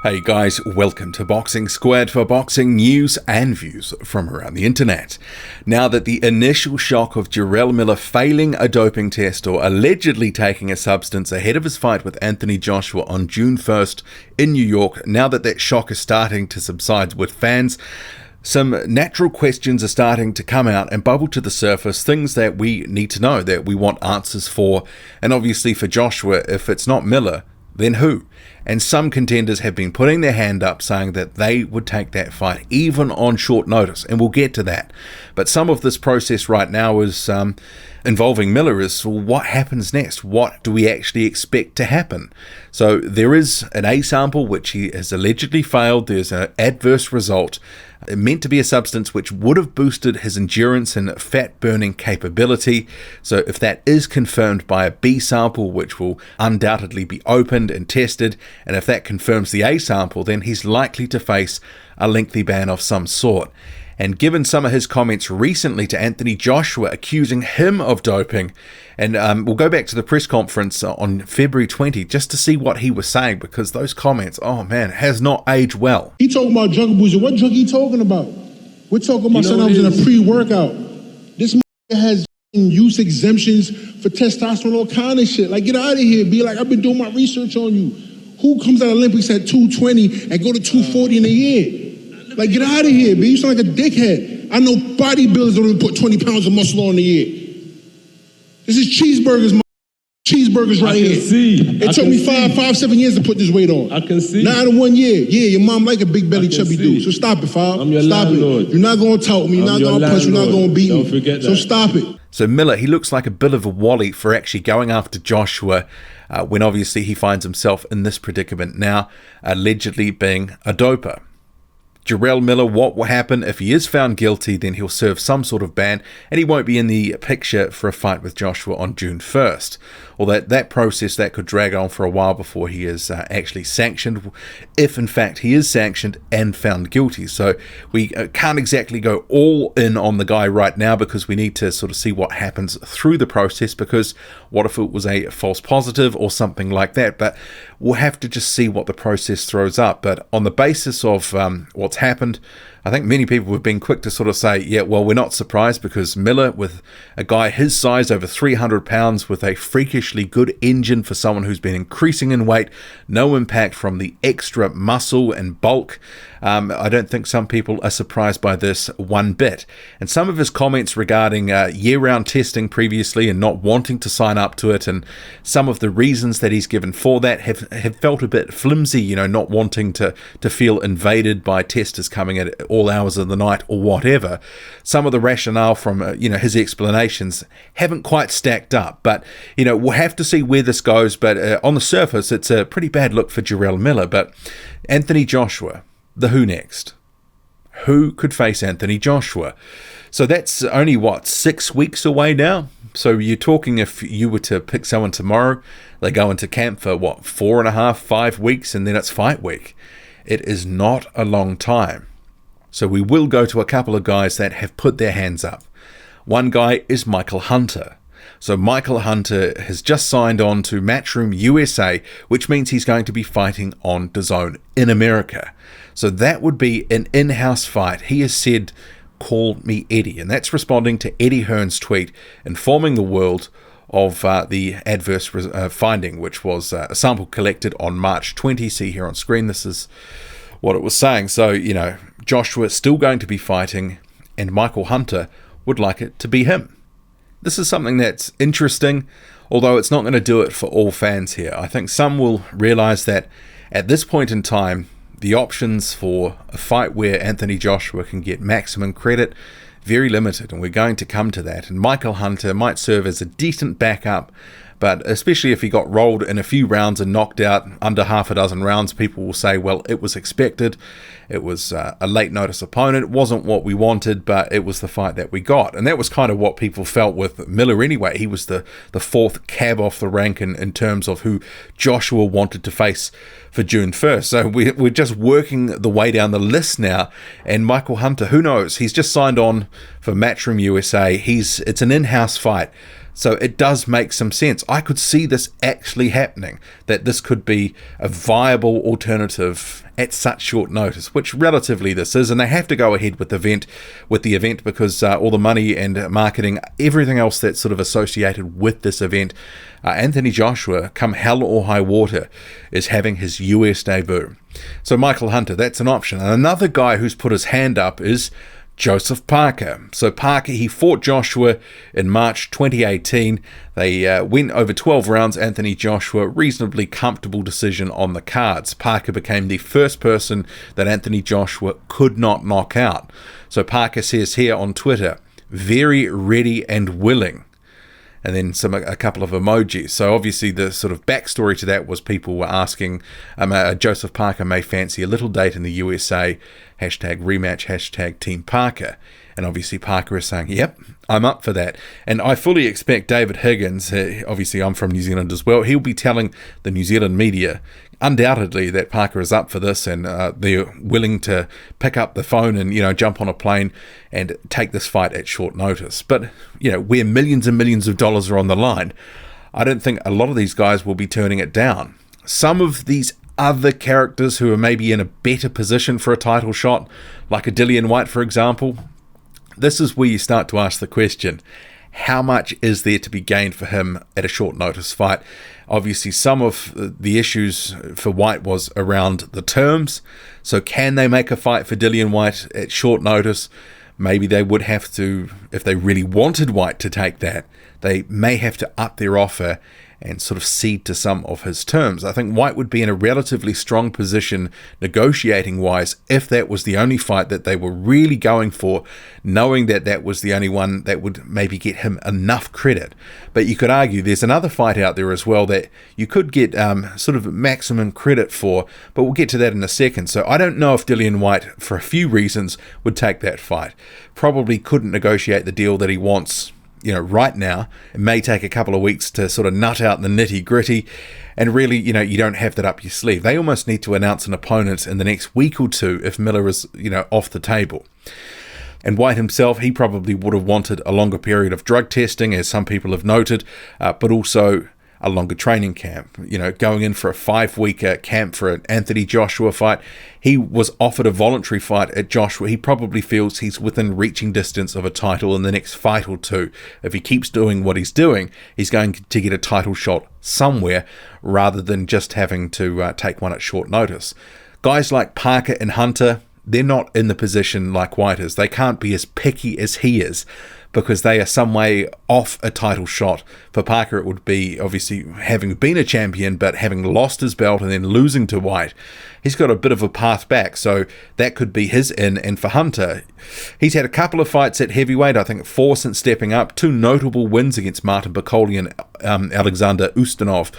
Hey guys, welcome to Boxing Squared for boxing news and views from around the internet. Now that the initial shock of Jarrell Miller failing a doping test or allegedly taking a substance ahead of his fight with Anthony Joshua on June 1st in New York, now that that shock is starting to subside with fans, some natural questions are starting to come out and bubble to the surface, things that we need to know, that we want answers for. And obviously for Joshua, if it's not Miller, then who? And some contenders have been putting their hand up saying that they would take that fight even on short notice, and we'll get to that. But some of this process right now is involving Miller is, well, what happens next? What do we actually expect to happen? So there is an A sample which he has allegedly failed. There's an adverse result meant to be a substance which would have boosted his endurance and fat burning capability. So if that is confirmed by a B sample, which will undoubtedly be opened and tested, and if that confirms the A sample, then he's likely to face a lengthy ban of some sort. And given some of his comments recently to Anthony Joshua accusing him of doping, and we'll go back to the press conference on February 20 just to see what he was saying, because those comments, oh man, has not aged well. He talking about drug abuse. What drug he talking about? We're talking about something that was in a pre-workout. This has use exemptions for testosterone, all kind of shit. Like, get out of here. Be like, I've been doing my research on you. Who comes out of Olympics at 220 and go to 240 in a year? Like, get out of here, B. You sound like a dickhead. I know bodybuilders don't even put 20 pounds of muscle on a year. This is cheeseburgers, cheeseburgers right here. It took me 7 years to put this weight on. I can see. Not out of 1 year. Yeah, your mom like a big belly chubby dude. So stop it, Fab. I'm your stop landlord. it. You're not going to tout me. You're not going to punch. You're not going to beat me. Don't forget that. So stop it. So Miller, he looks like a bit of a wally for actually going after Joshua when obviously he finds himself in this predicament now, allegedly being a doper. Jarrell Miller, what will happen if he is found guilty? Then he'll serve some sort of ban and he won't be in the picture for a fight with Joshua on June 1st. Although that process, that could drag on for a while before he is actually sanctioned, if in fact he is sanctioned and found guilty. So we can't exactly go all in on the guy right now, because we need to sort of see what happens through the process, because what if it was a false positive or something like that? But we'll have to just see what the process throws up. But on the basis of what's happened, I think many people have been quick to sort of say, yeah, well, we're not surprised, because Miller, with a guy his size, over 300 pounds, with a freakishly good engine for someone who's been increasing in weight, no impact from the extra muscle and bulk, I don't think some people are surprised by this one bit. And some of his comments regarding year-round testing previously and not wanting to sign up to it, and some of the reasons that he's given for that have felt a bit flimsy, you know, not wanting to feel invaded by testers coming at all hours of the night or whatever. Some of the rationale from his explanations haven't quite stacked up, but we'll have to see where this goes. But on the surface, it's a pretty bad look for Jarrell Miller. But Anthony Joshua, the who next? Who could face Anthony Joshua? So that's only 6 weeks away now. So you're talking, if you were to pick someone tomorrow, they go into camp for 4.5, 5 weeks, and then it's fight week. It is not a long time. So we will go to a couple of guys that have put their hands up. One guy is Michael Hunter. So Michael Hunter has just signed on to Matchroom USA, which means he's going to be fighting on DAZN in America. So that would be an in-house fight. He has said, call me Eddie. And that's responding to Eddie Hearn's tweet informing the world of the adverse finding, which was a sample collected on March 20. See here on screen, this is what it was saying. So, Joshua is still going to be fighting, and Michael Hunter would like it to be him. This is something that's interesting, although it's not going to do it for all fans here. I think some will realize that at this point in time, the options for a fight where Anthony Joshua can get maximum credit, very limited, and we're going to come to that. And Michael Hunter might serve as a decent backup, but especially if he got rolled in a few rounds and knocked out under half a dozen rounds, people will say, well, it was expected. It was a late notice opponent. It wasn't what we wanted, but it was the fight that we got. And that was kind of what people felt with Miller anyway. He was the fourth cab off the rank in terms of who Joshua wanted to face for June 1st. So we're just working the way down the list now. And Michael Hunter, who knows? He's just signed on for Matchroom USA. It's an in-house fight. So it does make some sense. I could see this actually happening, that this could be a viable alternative at such short notice, which relatively this is, and they have to go ahead with the event because all the money and marketing, everything else that's sort of associated with this event, Anthony Joshua, come hell or high water, is having his US debut. So Michael Hunter, that's an option. And another guy who's put his hand up is Joseph Parker. So Parker, he fought Joshua in March 2018. They went over 12 rounds. Anthony Joshua, reasonably comfortable decision on the cards. Parker became the first person that Anthony Joshua could not knock out. So Parker says here on Twitter, very ready and willing. And then a couple of emojis. So obviously the sort of backstory to that was people were asking, Joseph Parker may fancy a little date in the USA, hashtag rematch, hashtag Team Parker. And obviously Parker is saying, yep, I'm up for that. And I fully expect David Higgins, obviously I'm from New Zealand as well, he'll be telling the New Zealand media undoubtedly that Parker is up for this, and they're willing to pick up the phone and, jump on a plane and take this fight at short notice. But, where millions and millions of dollars are on the line, I don't think a lot of these guys will be turning it down. Some of these other characters who are maybe in a better position for a title shot, like a Dillian White, for example, this is where you start to ask the question, how much is there to be gained for him at a short notice fight? Obviously, some of the issues for White was around the terms. So can they make a fight for Dillian White at short notice? Maybe they would have to, if they really wanted White to take that, they may have to up their offer and sort of cede to some of his terms. I think White would be in a relatively strong position negotiating-wise if that was the only fight that they were really going for, knowing that that was the only one that would maybe get him enough credit. But you could argue there's another fight out there as well that you could get sort of maximum credit for, but we'll get to that in a second. So I don't know if Dillian White, for a few reasons, would take that fight. Probably couldn't negotiate the deal that he wants right now. It may take a couple of weeks to sort of nut out the nitty gritty, and really, you don't have that up your sleeve. They almost need to announce an opponent in the next week or two if Miller is, off the table. And White himself, he probably would have wanted a longer period of drug testing, as some people have noted, but also a longer training camp. Going in for a 5-week camp for an Anthony Joshua fight. He was offered a voluntary fight at Joshua. He probably feels he's within reaching distance of a title in the next fight or two. If he keeps doing what he's doing, he's going to get a title shot somewhere rather than just having to take one at short notice. Guys like Parker and Hunter, they're not in the position like White is. They can't be as picky as he is, because they are some way off a title shot. For Parker, it would be obviously having been a champion, but having lost his belt and then losing to White. He's got a bit of a path back, so that could be his in. And for Hunter, he's had a couple of fights at heavyweight, I think 4 since stepping up, 2 notable wins against Martin Bakole and Alexander Ustinov.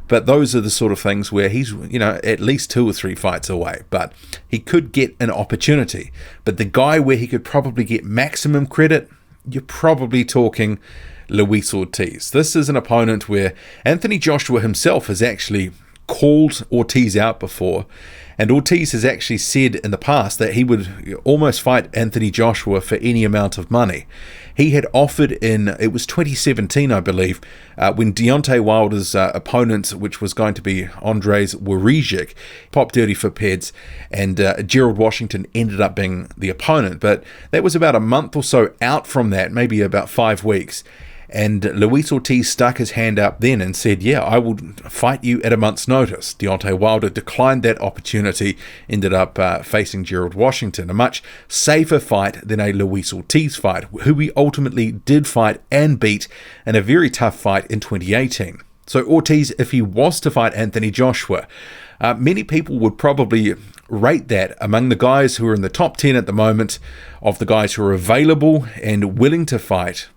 But those are the sort of things where he's, at least 2 or 3 fights away. But he could get an opportunity. But the guy where he could probably get maximum credit, you're probably talking Luis Ortiz. This is an opponent where Anthony Joshua himself has actually called Ortiz out before, and Ortiz has actually said in the past that he would almost fight Anthony Joshua for any amount of money. He had offered it was 2017, I believe, when Deontay Wilder's opponent, which was going to be Andrzej Wawrzyk, popped dirty for Peds, and Gerald Washington ended up being the opponent. But that was about a month or so out from that, maybe about 5 weeks. And Luis Ortiz stuck his hand up then and said, yeah, I will fight you at a month's notice. Deontay Wilder declined that opportunity, ended up facing Gerald Washington, a much safer fight than a Luis Ortiz fight, who he ultimately did fight and beat in a very tough fight in 2018. So Ortiz, if he was to fight Anthony Joshua, many people would probably rate that among the guys who are in the top 10 at the moment of the guys who are available and willing to fight,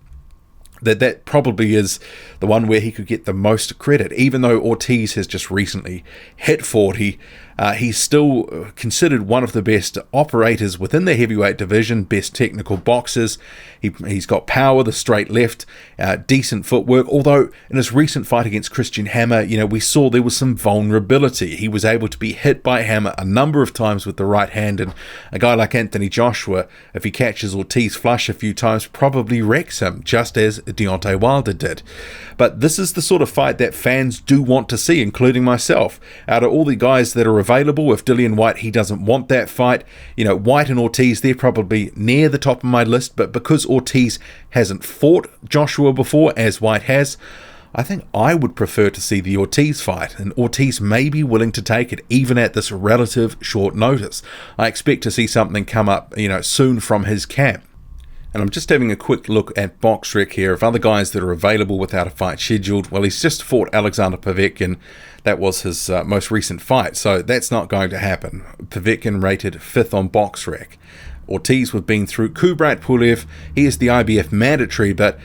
that probably is the one where he could get the most credit. Even though Ortiz has just recently hit 40, He's still considered one of the best operators within the heavyweight division, best technical boxers. He's got power, the straight left, decent footwork, although in his recent fight against Christian Hammer, we saw there was some vulnerability. He was able to be hit by Hammer a number of times with the right hand, and a guy like Anthony Joshua, if he catches Ortiz flush a few times, probably wrecks him, just as Deontay Wilder did. But this is the sort of fight that fans do want to see, including myself. Out of all the guys that are available, if Dillian White, he doesn't want that fight. White and Ortiz, they're probably near the top of my list, but because Ortiz hasn't fought Joshua before, as White has, I think I would prefer to see the Ortiz fight, and Ortiz may be willing to take it, even at this relative short notice. I expect to see something come up, soon from his camp. And I'm just having a quick look at BoxRec here of other guys that are available without a fight scheduled. Well, he's just fought Alexander Povetkin. That was his most recent fight, so that's not going to happen. Povetkin rated 5th on BoxRec. Ortiz, we've been through. Kubrat Pulev, he is the IBF mandatory, but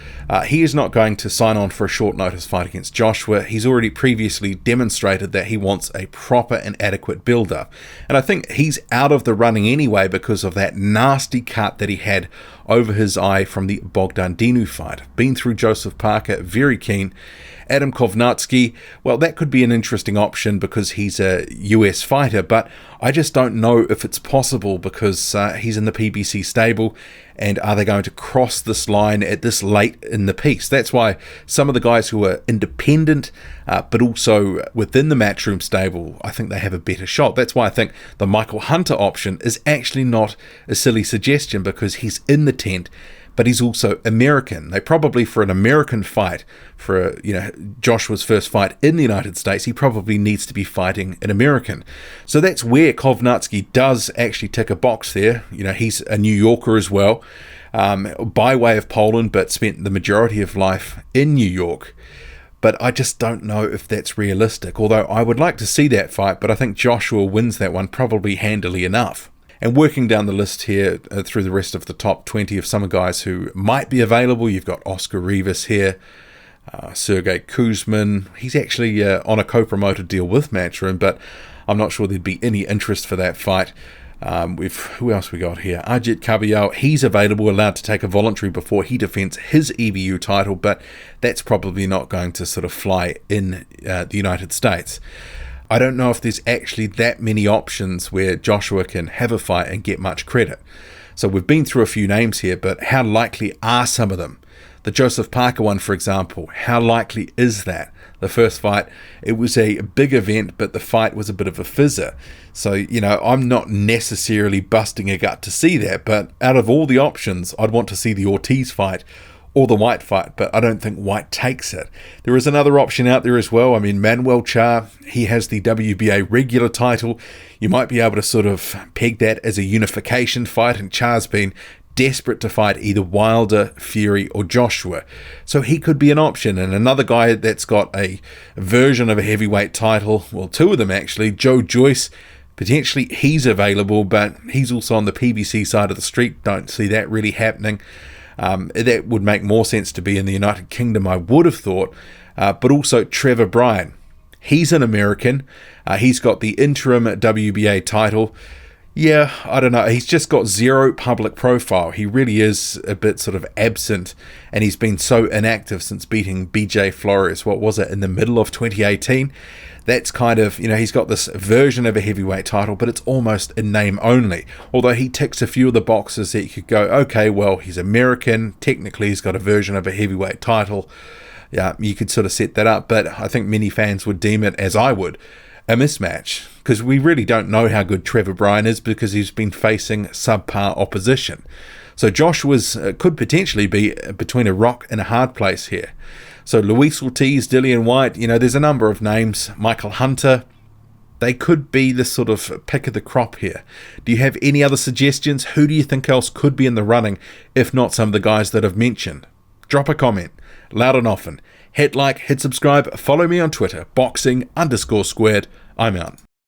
he is not going to sign on for a short notice fight against Joshua. He's already previously demonstrated that he wants a proper and adequate build-up. And I think he's out of the running anyway because of that nasty cut that he had over his eye from the Bogdan Dinu fight. Been through Joseph Parker, very keen. Adam Kovnatsky, well, that could be an interesting option because he's a US fighter, but I just don't know if it's possible because he's in the PBC stable, and are they going to cross this line at this late in the piece? That's why some of the guys who are independent, but also within the Matchroom stable, I think they have a better shot. That's why I think the Michael Hunter option is actually not a silly suggestion because he's in the tent, but he's also American. They probably, for an American fight, for Joshua's first fight in the United States, he probably needs to be fighting an American. So that's where Kovnatsky does actually tick a box there. He's a New Yorker as well, by way of Poland, but spent the majority of life in New York. But I just don't know if that's realistic, although I would like to see that fight, but I think Joshua wins that one probably handily enough. And working down the list here through the rest of the top 20 of some guys who might be available, you've got Oscar Rivas here, Sergey Kuzmin. He's actually on a co-promoted deal with Matchroom, but I'm not sure there'd be any interest for that fight. Who else we got here? Ajit Kabayal, he's available, allowed to take a voluntary before he defends his EBU title, but that's probably not going to sort of fly in the United States. I don't know if there's actually that many options where Joshua can have a fight and get much credit. So we've been through a few names here, but how likely are some of them? The Joseph Parker one, for example, how likely is that? The first fight, it was a big event, but the fight was a bit of a fizzer. So, I'm not necessarily busting a gut to see that, but out of all the options, I'd want to see the Ortiz fight or the White fight, but I don't think White takes it. There is another option out there as well. I mean, Manuel Char, he has the WBA regular title. You might be able to sort of peg that as a unification fight, and Char's been desperate to fight either Wilder, Fury, or Joshua. So he could be an option. And another guy that's got a version of a heavyweight title, well, two of them actually, Joe Joyce, potentially he's available, but he's also on the PBC side of the street. Don't see that really happening. That would make more sense to be in the United Kingdom, I would have thought. But also Trevor Bryan. He's an American. He's got the interim WBA title. Yeah, I don't know. He's just got zero public profile. He really is a bit sort of absent, and he's been so inactive since beating BJ Flores. What was it, in the middle of 2018? That's kind of, he's got this version of a heavyweight title, but it's almost in name only. Although he ticks a few of the boxes that you could go, okay, well, he's American. Technically, he's got a version of a heavyweight title. Yeah, you could sort of set that up, but I think many fans would deem it, as I would, a mismatch, because we really don't know how good Trevor Bryan is because he's been facing subpar opposition. So Joshua's could potentially be between a rock and a hard place here. So Luis Ortiz, Dillian White, there's a number of names. Michael Hunter, they could be the sort of pick of the crop here. Do you have any other suggestions? Who do you think else could be in the running, if not some of the guys that I've mentioned? Drop a comment, loud and often. Hit like, hit subscribe, follow me on Twitter, boxing_squared. I'm out.